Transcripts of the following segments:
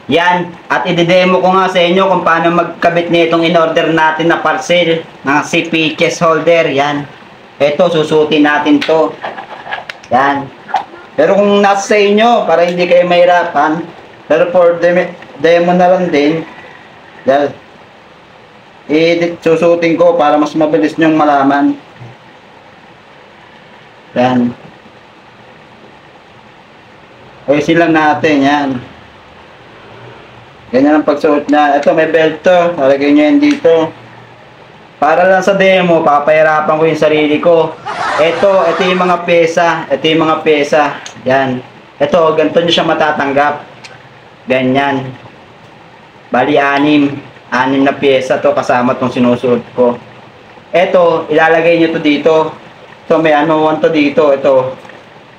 Yan, at i-demo ko nga sa inyo kung paano magkabit nitong in-order natin na parcel ng CP case holder. Yan. Ito, susutin natin to. Yan. Pero kung nasa sa inyo, para hindi kayo mahirapan, pero for demo na lang din, dahil susutin ko para mas mabilis nyong malaman. Yan. Ayusin lang natin, yan. Ganyan ang pagsuot niya. Ito, may belt to. Lalagay nyo yan dito. Para lang sa demo, papahirapan ko yung sarili ko. Ito yung mga pesa. Ito yung mga pesa. Yan. Ito, ganito nyo siya matatanggap. Ganyan. Bali, 6 na pesa to kasama tong sinusuot ko. Ito, ilalagay nyo to dito. Ito, may ano to dito. Ito.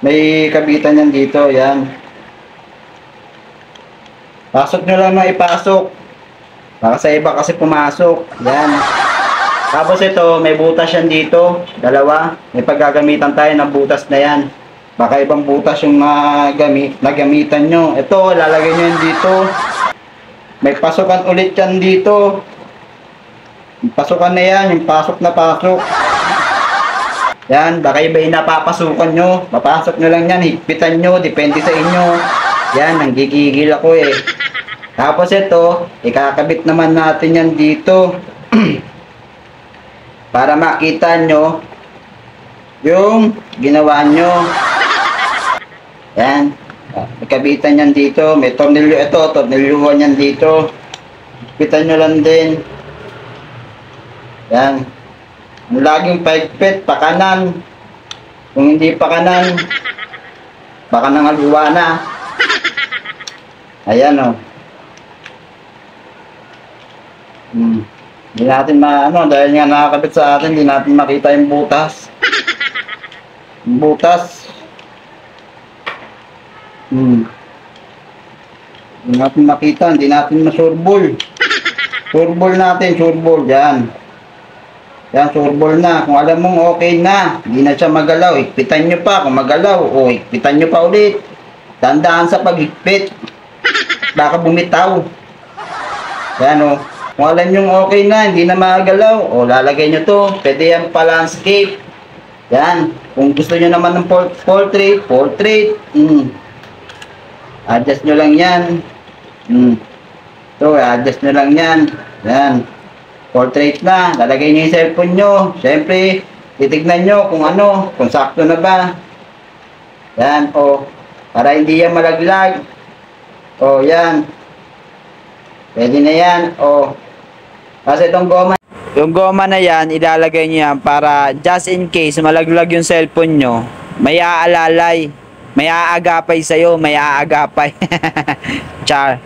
May kabitan yan dito. Yan. Pasok nyo lang na ipasok. Baka sa iba kasi pumasok. Yan. Tapos ito, may butas yan dito. Dalawa. May paggagamitan tayo ng butas na yan. Baka ibang butas yung nagamitan nyo. Ito, lalagay nyo yan dito. May pasukan ulit yan dito. Yung pasukan na yan. Yung pasok na pasok. Yan. Baka iba yung napapasukan nyo. Papasok nyo lang yan. Higpitan nyo. Depende sa inyo. Yan. Nanggigigil ako eh. Tapos ito, ikakabit naman natin yan dito. Para makita nyo yung ginawa nyo. Yan. Ikabitan yan dito. May tornilyo ito. Tornilyuhan yan dito. Ipitan nyo lang din. Yan. Laging paigpit, pakanan. Kung hindi pakanan, baka nangaluwa na. Ayan o. Hindi natin dahil nga nakakabit sa atin, hindi natin makita yung butas. Yung butas. Hindi natin makita, hindi natin masurbol. Surbol natin, surbol. Yan. Yan, surbol na. Kung alam mong okay na, hindi na siya magalaw, higpitan nyo pa. Kung magalaw, o higpitan nyo pa ulit. Tandaan sa paghigpit. Baka bumitaw. Yan o. Kung alam nyo okay na, hindi na magalaw, o lalagay nyo to. Pwede yan pa landscape. Yan. Kung gusto nyo naman ng portrait. Adjust nyo lang yan. Ito, adjust nyo lang yan. Yan. Portrait na. Lalagay nyo yung cellphone nyo. Siyempre, titignan nyo kung sakto na ba. Yan, o. Para hindi yan malaglag. O, yan. Pwede na yan, o. Kasi itong goma, yung goma na yan, ilalagay nyo yan para just in case malaglag yung cellphone nyo, may aalalay, may aagapay sa'yo, may aagapay. Char.